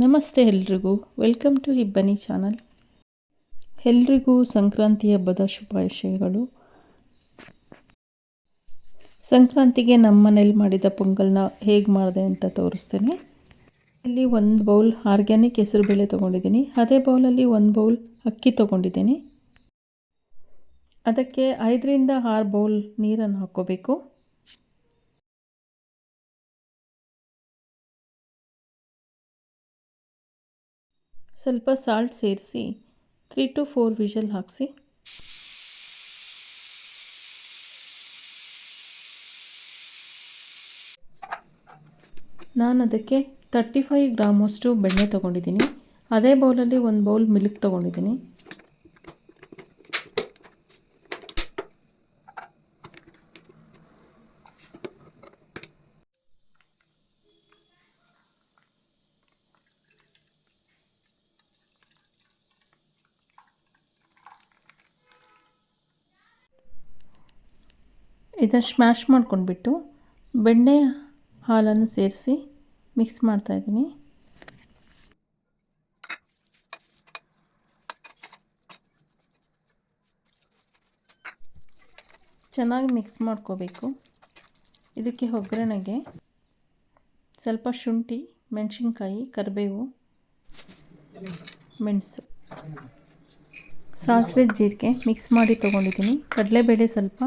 ನಮಸ್ತೆ ಎಲ್ರಿಗೂ, welcome to ಹಿಬ್ಬನಿ channel. ಎಲ್ರಿಗೂ ಸಂಕ್ರಾಂತಿ ಹಬ್ಬದ ಶುಭಾಶಯಗಳು. ಸಂಕ್ರಾಂತಿಗೆ ನಮ್ಮ ಮನೇಲಿ ಮಾಡಿದ ಪೊಂಗಲ್ನ ಹೇಗೆ ಮಾಡಿದೆ ಅಂತ ತೋರಿಸ್ತೇನೆ. ಇಲ್ಲಿ 1 ಬೌಲ್ ಆರ್ಗ್ಯಾನಿಕ್ ಹೆಸರುಬೇಳೆ ತೊಗೊಂಡಿದ್ದೀನಿ. ಅದೇ ಬೌಲಲ್ಲಿ 1 ಬೌಲ್ ಅಕ್ಕಿ ತೊಗೊಂಡಿದ್ದೀನಿ. ಅದಕ್ಕೆ 5ರಿಂದ 6 ಬೌಲ್ ನೀರನ್ನು ಹಾಕ್ಕೋಬೇಕು. ಸ್ವಲ್ಪ ಸಾಲ್ಟ್ ಸೇರಿಸಿ 3 to 4 ವಿಷಲ್ ಹಾಕಿಸಿ. ನಾನು ಅದಕ್ಕೆ 35 ಗ್ರಾಮಷ್ಟು ಬೆಣ್ಣೆ ತೊಗೊಂಡಿದ್ದೀನಿ. ಅದೇ ಬೌಲಲ್ಲಿ 1 ಬೌಲ್ ಮಿಲ್ಕ್ ತೊಗೊಂಡಿದ್ದೀನಿ. ಇದನ್ನು ಸ್ಮ್ಯಾಶ್ ಮಾಡ್ಕೊಂಡ್ಬಿಟ್ಟು ಬೆಣ್ಣೆ ಹಾಲನ್ನು ಸೇರಿಸಿ ಮಿಕ್ಸ್ ಮಾಡ್ತಾಯಿದ್ದೀನಿ. ಚೆನ್ನಾಗಿ ಮಿಕ್ಸ್ ಮಾಡ್ಕೋಬೇಕು. ಇದಕ್ಕೆ ಒಗ್ಗರಣೆಗೆ ಸ್ವಲ್ಪ ಶುಂಠಿ, ಮೆಣಸಿನ್ಕಾಯಿ, ಕರಿಬೇವು, ಮೆಣಸು, ಸಾಸಿವೆ, ಜೀರಿಗೆ ಮಿಕ್ಸ್ ಮಾಡಿ ತೊಗೊಂಡಿದ್ದೀನಿ. ಕಡಲೆಬೇಳೆ ಸ್ವಲ್ಪ,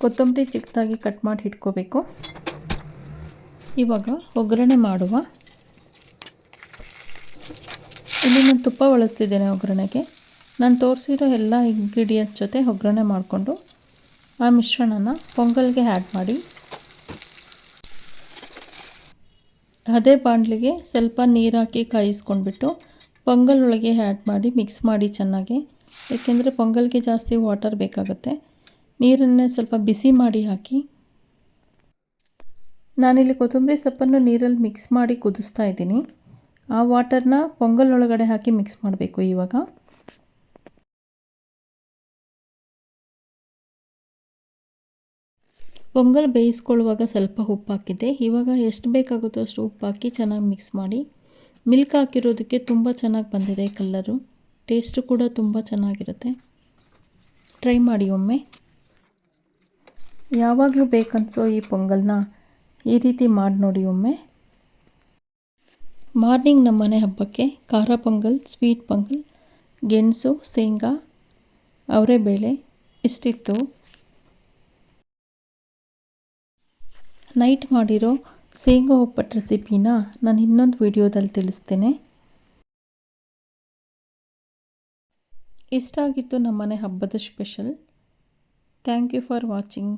ಕೊತ್ತಂಬರಿ ಚಿಕ್ಕದಾಗಿ ಕಟ್ ಮಾಡಿ ಇಟ್ಕೋಬೇಕು. ಇವಾಗ ಒಗ್ಗರಣೆ ಮಾಡುವ. ಇಲ್ಲಿ ನಾನು ತುಪ್ಪ ಬಳಸ್ತಿದ್ದೇನೆ ಒಗ್ಗರಣೆಗೆ. ನಾನು ತೋರಿಸಿರೋ ಎಲ್ಲ ಇಂಗ್ರೀಡಿಯೆಂಟ್ಸ್ ಜೊತೆ ಒಗ್ಗರಣೆ ಮಾಡಿಕೊಂಡು ಆ ಮಿಶ್ರಣನ ಪೊಂಗಲ್ಗೆ ಆ್ಯಡ್ ಮಾಡಿ, ಅದೇ ಬಾಣಲಿಗೆ ಸ್ವಲ್ಪ ನೀರು ಹಾಕಿ ಕಾಯಿಸ್ಕೊಂಡ್ಬಿಟ್ಟು ಪೊಂಗಲ್ ಒಳಗೆ ಆ್ಯಡ್ ಮಾಡಿ ಮಿಕ್ಸ್ ಮಾಡಿ ಚೆನ್ನಾಗಿ. ಏಕೆಂದರೆ ಪೊಂಗಲ್ಗೆ ಜಾಸ್ತಿ ವಾಟರ್ ಬೇಕಾಗುತ್ತೆ. ನೀರನ್ನೇ ಸ್ವಲ್ಪ ಬಿಸಿ ಮಾಡಿ ಹಾಕಿ. ನಾನಿಲ್ಲಿ ಕೊತ್ತಂಬರಿ ಸೊಪ್ಪನ್ನು ನೀರಲ್ಲಿ ಮಿಕ್ಸ್ ಮಾಡಿ ಕುದಿಸ್ತಾ ಇದ್ದೀನಿ. ಆ ವಾಟರ್ನ ಪೊಂಗಲ್ ಒಳಗಡೆ ಹಾಕಿ ಮಿಕ್ಸ್ ಮಾಡಬೇಕು. ಇವಾಗ ಪೊಂಗಲ್ ಬೇಯಿಸ್ಕೊಳ್ಳುವಾಗ ಸ್ವಲ್ಪ ಉಪ್ಪು ಹಾಕಿದ್ದೆ. ಇವಾಗ ಎಷ್ಟು ಬೇಕಾಗುತ್ತೋ ಅಷ್ಟು ಉಪ್ಪು ಹಾಕಿ ಚೆನ್ನಾಗಿ ಮಿಕ್ಸ್ ಮಾಡಿ. ಮಿಲ್ಕ್ ಹಾಕಿರೋದಕ್ಕೆ ತುಂಬ ಚೆನ್ನಾಗಿ ಬಂದಿದೆ ಕಲರು. ಟೇಸ್ಟು ಕೂಡ ತುಂಬ ಚೆನ್ನಾಗಿರುತ್ತೆ. ಟ್ರೈ ಮಾಡಿ ಒಮ್ಮೆ. ಯಾವಾಗಲೂ ಬೇಕನ್ಸೋ ಈ ಪೊಂಗಲ್ನ ಈ ರೀತಿ ಮಾಡಿ ನೋಡಿ ಒಮ್ಮೆ. ಮಾರ್ನಿಂಗ್ ನಮ್ಮ ಮನೆ ಹಬ್ಬಕ್ಕೆ ಖಾರ ಪೊಂಗಲ್, ಸ್ವೀಟ್ ಪೊಂಗಲ್, ಗೆಣಸು, ಶೇಂಗಾ, ಅವರೆಬೇಳೆ ಇಷ್ಟಿತ್ತು. ನೈಟ್ ಮಾಡಿರೋ ಶೇಂಗಾ ಒಪ್ಪಟ್ಟು ರೆಸಿಪಿನ ನಾನು ಇನ್ನೊಂದು ವಿಡಿಯೋದಲ್ಲಿ ತಿಳಿಸ್ತೇನೆ. ಇಷ್ಟ ಆಗಿತ್ತು ನಮ್ಮ ಮನೆ ಹಬ್ಬದ special. Thank you for watching.